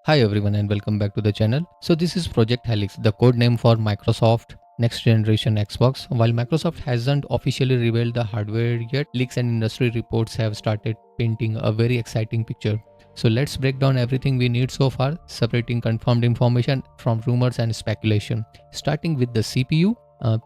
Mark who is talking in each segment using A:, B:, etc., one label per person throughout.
A: Hi everyone and welcome back to the channel. So this is Project Helix, the code name for Microsoft next generation Xbox. While Microsoft hasn't officially revealed the hardware yet, leaks and industry reports have started painting a very exciting picture. So let's break down everything we need so far, separating confirmed information from rumors and speculation. Starting with the CPU,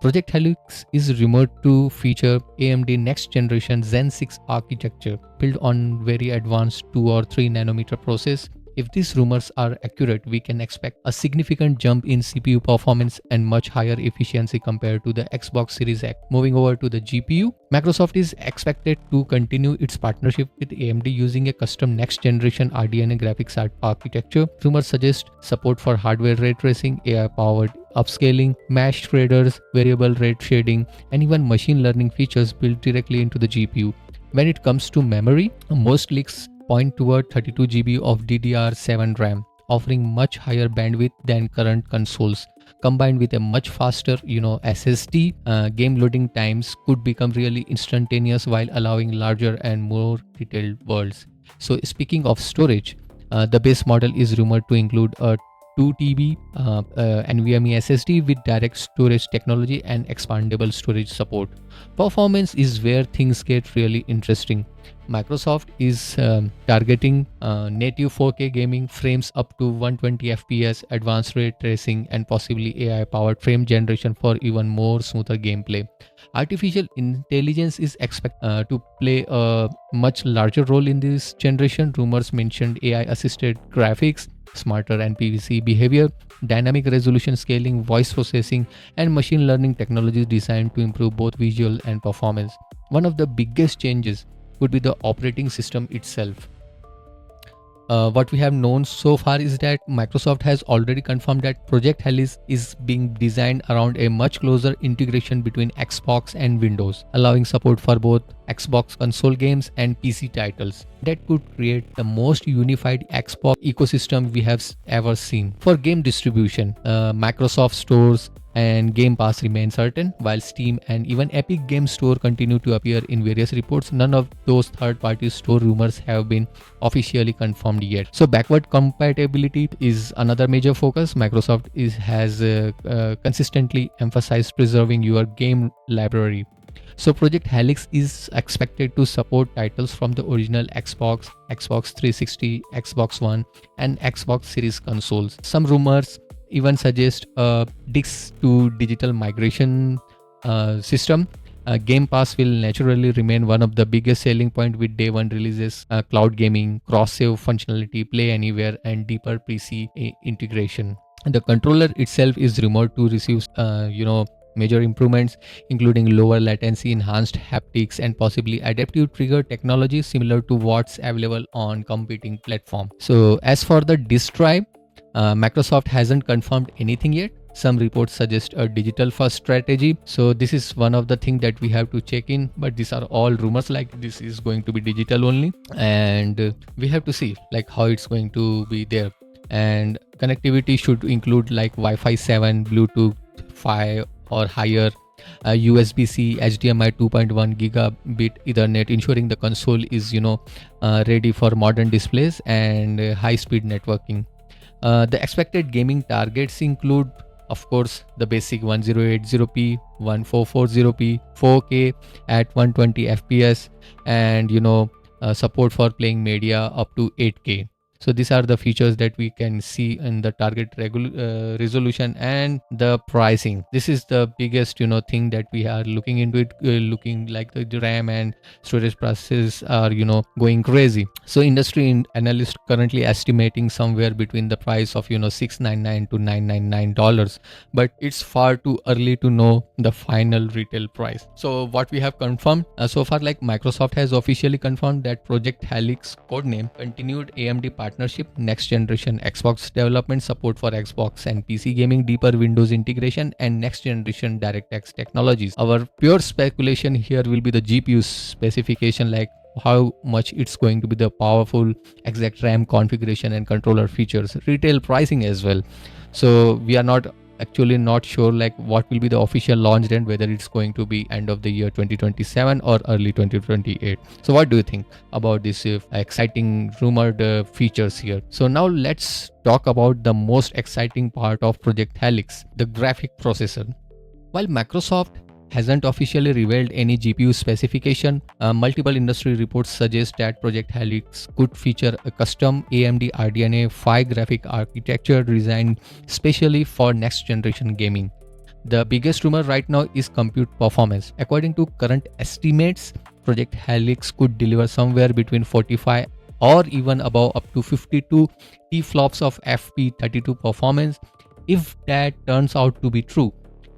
A: Project Helix is rumored to feature AMD next generation Zen 6 architecture built on very advanced 2 or 3 nanometer process. If these rumors are accurate, we can expect a significant jump in CPU performance and much higher efficiency compared to the Xbox Series X. Moving over to the GPU, Microsoft is expected to continue its partnership with AMD using a custom next-generation RDNA graphics architecture. Rumors suggest support for hardware ray tracing, AI-powered upscaling, mesh shaders, variable rate shading, and even machine learning features built directly into the GPU. When it comes to memory, most leaks point toward 32 GB of DDR7 RAM, offering much higher bandwidth than current consoles. Combined with a much faster, SSD, game loading times could become really instantaneous while allowing larger and more detailed worlds. So speaking of storage, the base model is rumored to include a 2 TB NVMe SSD with direct storage technology and expandable storage support. Performance is where things get really interesting. Microsoft is targeting native 4K gaming frames up to 120 FPS, advanced ray tracing, and possibly AI-powered frame generation for even more smoother gameplay. Artificial intelligence is expected to play a much larger role in this generation. Rumors mentioned AI-assisted graphics, smarter NPC behavior, dynamic resolution scaling, voice processing, and machine learning technologies designed to improve both visual and performance. One of the biggest changes would be the operating system itself. What we have known so far is that Microsoft has already confirmed that Project Helix is being designed around a much closer integration between Xbox and Windows, allowing support for both Xbox console games and PC titles. That could create the most unified Xbox ecosystem we have ever seen. For game distribution, Microsoft stores and Game Pass remain certain, while Steam and even Epic Games Store continue to appear in various reports. None of those third-party store rumors have been officially confirmed yet. So backward compatibility is another major focus. Microsoft has consistently emphasized preserving your game library. So Project Helix is expected to support titles from the original Xbox, Xbox 360, Xbox One, and Xbox Series consoles. Some rumors even suggest a disk to digital migration system. Game Pass will naturally remain one of the biggest selling point with day one releases, cloud gaming, cross-save functionality, play anywhere, and deeper PC integration. The controller itself is rumored to receive major improvements, including lower latency, enhanced haptics, and possibly adaptive trigger technology similar to what's available on competing platforms. So as for the disk drive, Microsoft hasn't confirmed anything yet. Some reports suggest a digital first strategy. So this is one of the things that we have to check in, but these are all rumors, like this is going to be digital only, and we have to see like how it's going to be there. And connectivity should include like Wi-Fi 7, Bluetooth 5 or higher, USB-C, HDMI 2.1 gigabit Ethernet, ensuring the console is ready for modern displays and high-speed networking. The expected gaming targets include, of course, the basic 1080p, 1440p, 4K at 120 FPS, and support for playing media up to 8K. So these are the features that we can see in the target resolution and the pricing. This is the biggest thing that we are looking into it, looking like the RAM and storage prices are going crazy. So industry analysts currently estimating somewhere between the price of $699 to $999, but it's far too early to know the final retail price. So what we have confirmed so far, like Microsoft has officially confirmed that Project Helix codename continued AMD partnership, next generation Xbox development, support for Xbox and PC gaming, deeper Windows integration, and next generation DirectX technologies. Our pure speculation here will be the GPU specification, like how much it's going to be the powerful, exact RAM configuration and controller features, retail pricing as well. So we are not actually not sure like what will be the official launch date, whether it's going to be end of the year 2027 or early 2028. So what do you think about this exciting rumored features here? So now let's talk about the most exciting part of Project Helix, the graphic processor. While Microsoft hasn't officially revealed any GPU specification, multiple industry reports suggest that Project Helix could feature a custom AMD RDNA 5 graphic architecture designed specially for next generation gaming. The biggest rumor right now is compute performance. According to current estimates, Project Helix could deliver somewhere between 45 or even above up to 52 TFLOPS of FP32 performance. If that turns out to be true,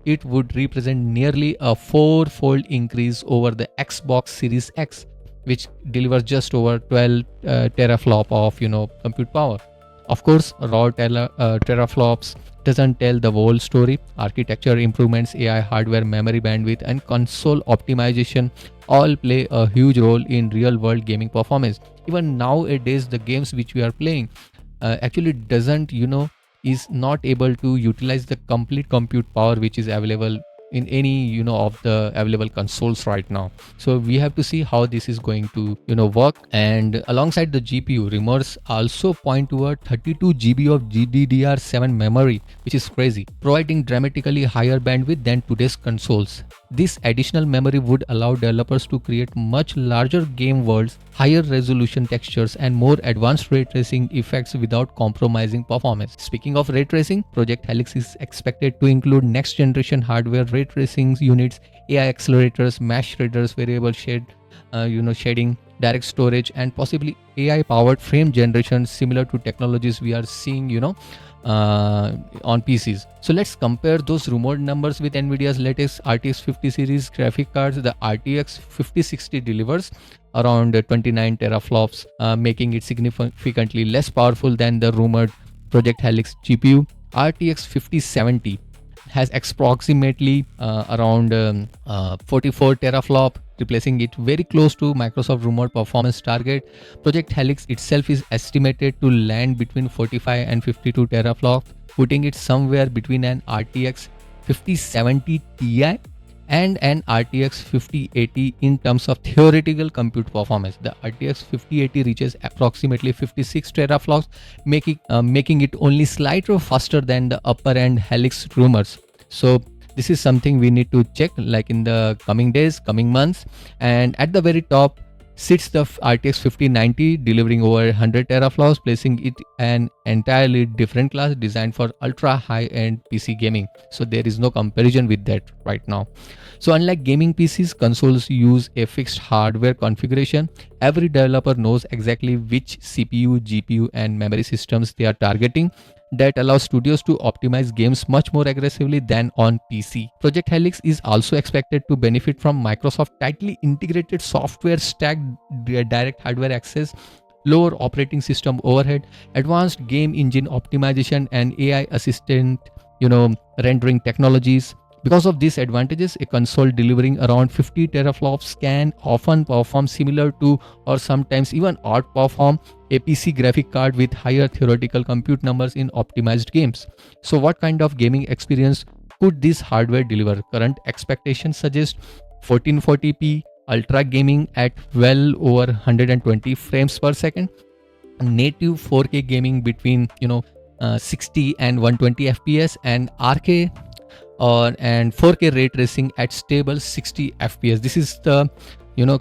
A: it would represent nearly a 4-fold increase over the Xbox Series X, which delivers just over 12 teraflop of compute power. Of course, raw teraflops doesn't tell the whole story. Architecture improvements, AI hardware, memory bandwidth, and console optimization all play a huge role in real-world gaming performance. Even nowadays, the games which we are playing actually doesn't is not able to utilize the complete compute power which is available in any of the available consoles right now. So we have to see how this is going to work. And alongside the GPU, rumors also point toward 32 GB of GDDR7 memory, which is crazy, providing dramatically higher bandwidth than today's consoles. This additional memory would allow developers to create much larger game worlds, higher resolution textures, and more advanced ray tracing effects without compromising performance. Speaking of ray tracing, Project Helix is expected to include next generation hardware ray tracing units, AI accelerators, mesh shaders, variable shading, direct storage, and possibly AI powered frame generation similar to technologies we are seeing on PCs. So let's compare those rumored numbers with NVIDIA's latest RTX 50 series graphic cards. The RTX 5060 delivers around 29 teraflops, making it significantly less powerful than the rumored Project Helix GPU. RTX 5070 has approximately around 44 teraflop, replacing it very close to Microsoft rumored performance target. Project Helix itself is estimated to land between 45 and 52 teraflop, putting it somewhere between an RTX 5070 Ti and an RTX 5080 in terms of theoretical compute performance. The RTX 5080 reaches approximately 56 teraflops, making it only slightly faster than the upper end Helix rumors. So this is something we need to check like in the coming days, coming months. And at the very top sits the RTX 5090, delivering over 100 teraflops, placing it an entirely different class designed for ultra high-end PC gaming. So there is no comparison with that right now. So unlike gaming PCs, consoles use a fixed hardware configuration. Every developer knows exactly which CPU, GPU, and memory systems they are targeting. That allows studios to optimize games much more aggressively than on PC. Project Helix is also expected to benefit from Microsoft's tightly integrated software stack, direct hardware access, lower operating system overhead, advanced game engine optimization, and AI assistant, rendering technologies. Because of these advantages, a console delivering around 50 teraflops can often perform similar to or sometimes even outperform a PC graphic card with higher theoretical compute numbers in optimized games. So what kind of gaming experience could this hardware deliver? Current expectations suggest 1440p ultra gaming at well over 120 frames per second, native 4K gaming between 60 and 120 FPS, and RK and 4K ray tracing at stable 60 FPS. This is the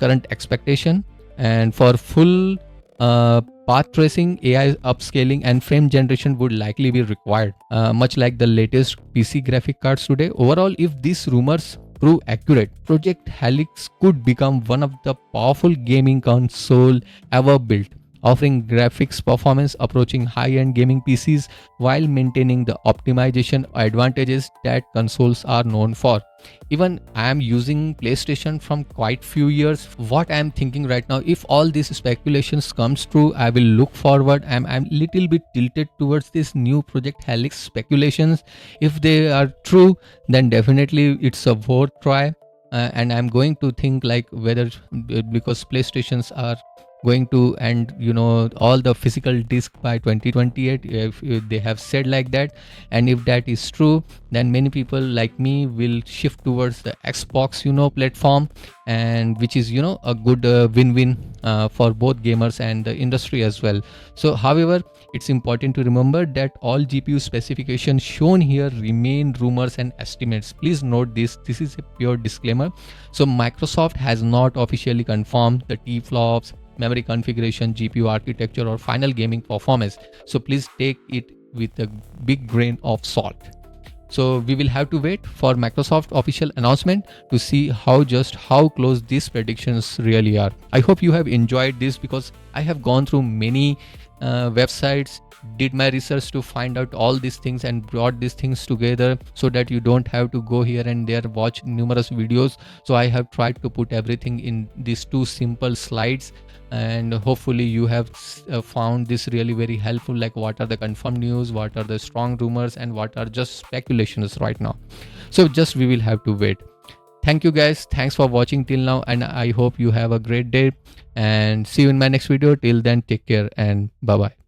A: current expectation. And for full path tracing, AI upscaling, and frame generation would likely be required, much like the latest PC graphic cards today. Overall, if these rumors prove accurate, Project Helix could become one of the powerful gaming console ever built, offering graphics performance approaching high-end gaming PCs while maintaining the optimization advantages that consoles are known for. Even I am using PlayStation from quite few years. What I am thinking right now, if all these speculations comes true, I will look forward. I'm little bit tilted towards this new Project Helix speculations. If they are true, then definitely it's a worth try. And I'm going to think like whether because PlayStations are going to end, all the physical disk by 2028, if they have said like that. And if that is true, then many people like me will shift towards the Xbox, platform, and which is, a good win-win for both gamers and the industry as well. So however, it's important to remember that all GPU specifications shown here remain rumors and estimates. Please note this is a pure disclaimer. So Microsoft has not officially confirmed the TFLOPS, memory configuration, GPU architecture, or final gaming performance. So please take it with a big grain of salt. So we will have to wait for Microsoft official announcement to see how close these predictions really are. I hope you have enjoyed this, because I have gone through many websites, did my research to find out all these things and brought these things together so that you don't have to go here and there, watch numerous videos. So I have tried to put everything in these 2 simple slides, and hopefully you have found this really very helpful, like what are the confirmed news, what are the strong rumors, and what are just speculations right now. So just we will have to wait. Thank you guys, thanks for watching till now, and I hope you have a great day, and see you in my next video. Till then, take care and bye bye.